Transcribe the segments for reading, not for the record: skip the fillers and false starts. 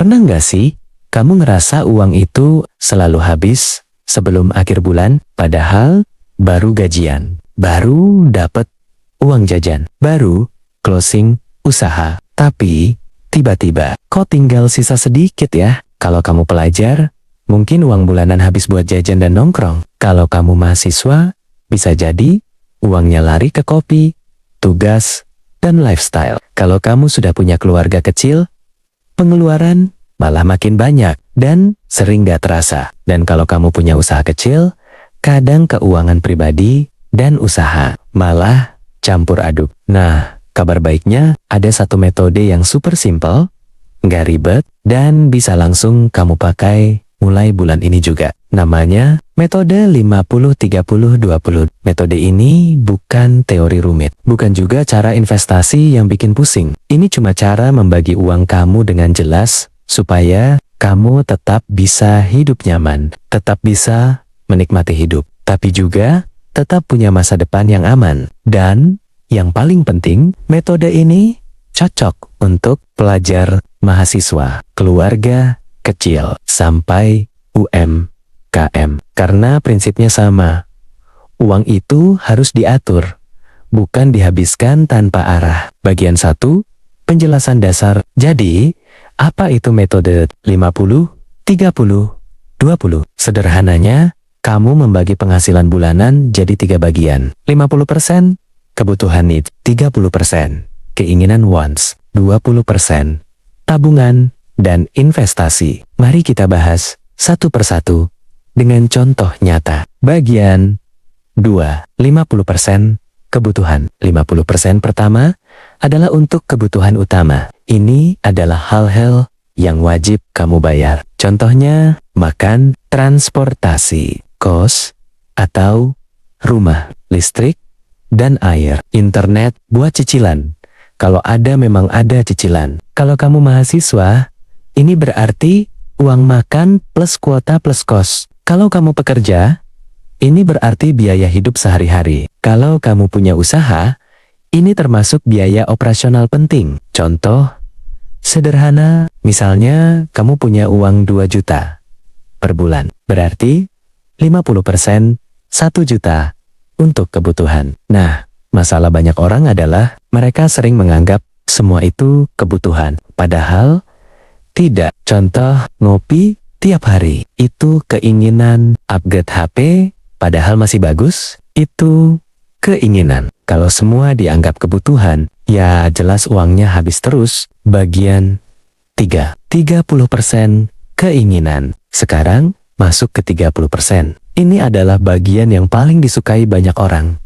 Pernah nggak sih kamu ngerasa uang itu selalu habis sebelum akhir bulan, padahal baru gajian, baru dapat uang jajan, baru closing usaha, tapi tiba-tiba kok tinggal sisa sedikit ya? Kalau kamu pelajar, mungkin uang bulanan habis buat jajan dan nongkrong. Kalau kamu mahasiswa, bisa jadi uangnya lari ke kopi, tugas, dan lifestyle. Kalau kamu sudah punya keluarga kecil, pengeluaran malah makin banyak dan sering gak terasa. Dan kalau kamu punya usaha kecil, kadang keuangan pribadi dan usaha malah campur aduk. Nah, kabar baiknya ada satu metode yang super simple, gak ribet, dan bisa langsung kamu pakai mulai bulan ini juga. Namanya metode 50-30-20. Metode ini bukan teori rumit, bukan juga cara investasi yang bikin pusing. Ini cuma cara membagi uang kamu dengan jelas supaya kamu tetap bisa hidup nyaman, tetap bisa menikmati hidup, tapi juga tetap punya masa depan yang aman. Dan yang paling penting, metode ini cocok untuk pelajar, mahasiswa, keluarga kecil, sampai UMKM. Karena prinsipnya sama. Uang itu harus diatur, bukan dihabiskan tanpa arah. Bagian 1, penjelasan dasar. Jadi, apa itu metode 50-30-20? Sederhananya, kamu membagi penghasilan bulanan jadi 3 bagian. 50% kebutuhan need, 30% keinginan wants, 20% tabungan dan investasi. Mari kita bahas satu persatu dengan contoh nyata. Bagian 2, 50% kebutuhan. 50% pertama adalah untuk kebutuhan utama. Ini adalah hal-hal yang wajib kamu bayar. Contohnya, makan, transportasi, kos, atau rumah, listrik, dan air, internet, buat cicilan. Kalau ada, memang ada cicilan. Kalau kamu mahasiswa, ini berarti uang makan plus kuota plus kos. Kalau kamu pekerja, ini berarti biaya hidup sehari-hari. Kalau kamu punya usaha, ini termasuk biaya operasional penting. Contoh sederhana, misalnya kamu punya uang 2 juta per bulan. Berarti 50% 1 juta untuk kebutuhan. Nah, masalah banyak orang adalah mereka sering menganggap semua itu kebutuhan. Padahal tidak. Contoh, ngopi tiap hari. Itu keinginan. Upgrade HP, padahal masih bagus. Itu keinginan. Kalau semua dianggap kebutuhan, ya jelas uangnya habis terus. Bagian 3, 30% keinginan. Sekarang masuk ke 30%. Ini adalah bagian yang paling disukai banyak orang.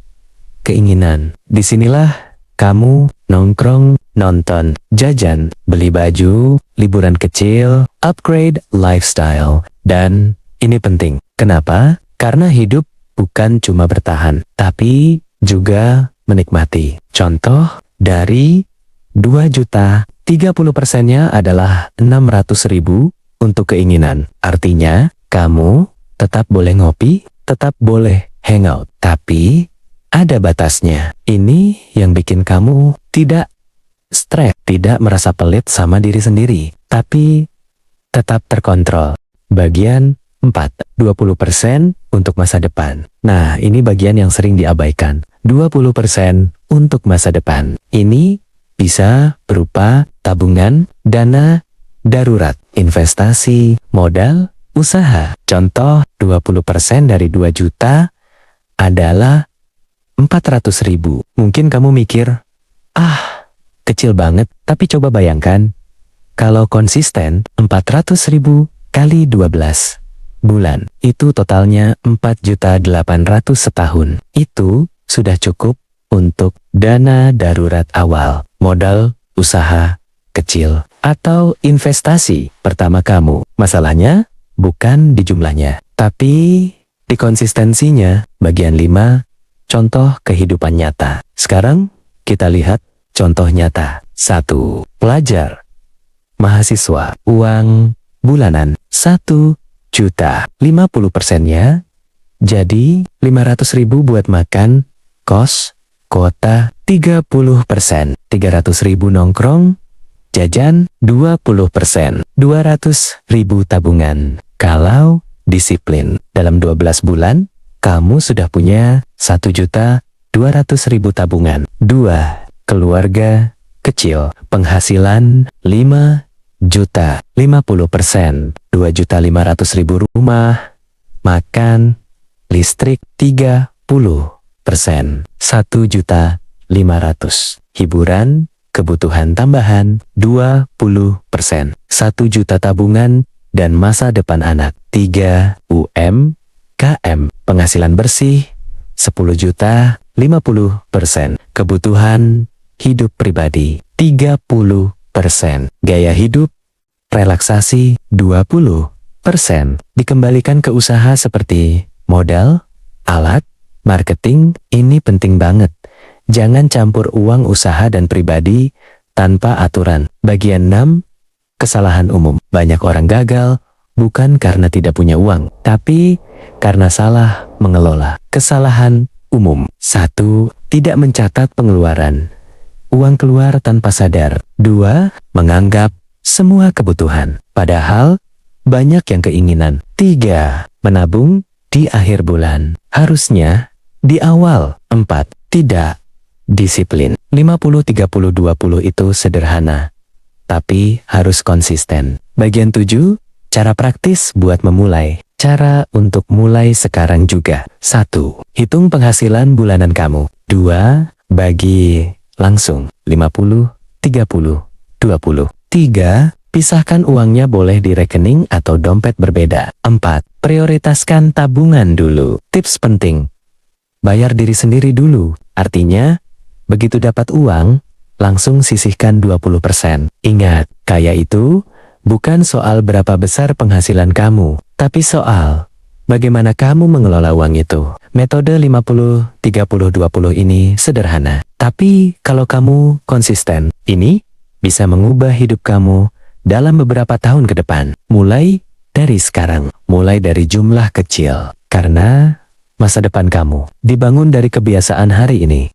Keinginan. Disinilah kamu nongkrong, nonton, jajan, beli baju, liburan kecil, upgrade lifestyle. Dan ini penting. Kenapa? Karena hidup bukan cuma bertahan, tapi juga menikmati. Contoh, dari 2 juta, 30%-nya adalah 600.000 untuk keinginan. Artinya, kamu tetap boleh ngopi, tetap boleh hangout, tapi ada batasnya. Ini yang bikin kamu tidak stres, tidak merasa pelit sama diri sendiri, tapi tetap terkontrol. Bagian 4, 20% untuk masa depan. Nah, ini bagian yang sering diabaikan. 20% untuk masa depan. Ini bisa berupa tabungan, dana darurat, investasi, modal, usaha. Contoh, 20% dari 2 juta adalah 400.000. Mungkin kamu mikir, kecil banget, tapi coba bayangkan, kalau konsisten 400.000 kali 12 bulan, itu totalnya 4.800.000 setahun. Itu sudah cukup untuk dana darurat awal, modal, usaha, kecil, atau investasi pertama kamu. Masalahnya bukan di jumlahnya, tapi di konsistensinya. Bagian 5, contoh kehidupan nyata. Sekarang kita lihat contoh nyata. 1. Pelajar, mahasiswa, uang bulanan 1 juta. 50%-nya jadi 500.000 buat makan, kos, kuota. 30%, 300.000 nongkrong, Jajan 20%. 200.000 tabungan. Kalau disiplin, dalam 12 bulan, kamu sudah punya 1.200.000 tabungan. 2. Keluarga kecil. Penghasilan 5 juta. 50%. 2.500.000 rumah. Makan. Listrik 30%. 1.500.000. Hiburan. Kebutuhan tambahan 20%. 1 juta tabungan dan masa depan anak. 3. UMKM. Penghasilan bersih 10 juta. 50%. Kebutuhan hidup pribadi 30%. Gaya hidup relaksasi 20%. Dikembalikan ke usaha seperti modal, alat, marketing. Ini penting banget. Jangan campur uang usaha dan pribadi tanpa aturan. Bagian 6. Kesalahan umum. Banyak orang gagal bukan karena tidak punya uang, tapi karena salah mengelola. Kesalahan umum. 1. Tidak mencatat pengeluaran. Uang keluar tanpa sadar. 2. Menganggap semua kebutuhan, padahal banyak yang keinginan. 3. Menabung di akhir bulan. Harusnya di awal. 4. Tidak disiplin. 50-30-20 itu sederhana, tapi harus konsisten. Bagian 7. Cara praktis buat memulai. Cara untuk mulai sekarang juga. 1. Hitung penghasilan bulanan kamu. 2. Bagi langsung. 50-30-20. 3. Pisahkan uangnya, boleh di rekening atau dompet berbeda. 4. Prioritaskan tabungan dulu. Tips penting. Bayar diri sendiri dulu. Artinya, begitu dapat uang, langsung sisihkan 20%. Ingat, kaya itu bukan soal berapa besar penghasilan kamu, tapi soal bagaimana kamu mengelola uang itu. Metode 50-30-20 ini sederhana, tapi kalau kamu konsisten, ini bisa mengubah hidup kamu dalam beberapa tahun ke depan. Mulai dari sekarang, mulai dari jumlah kecil, karena masa depan kamu dibangun dari kebiasaan hari ini.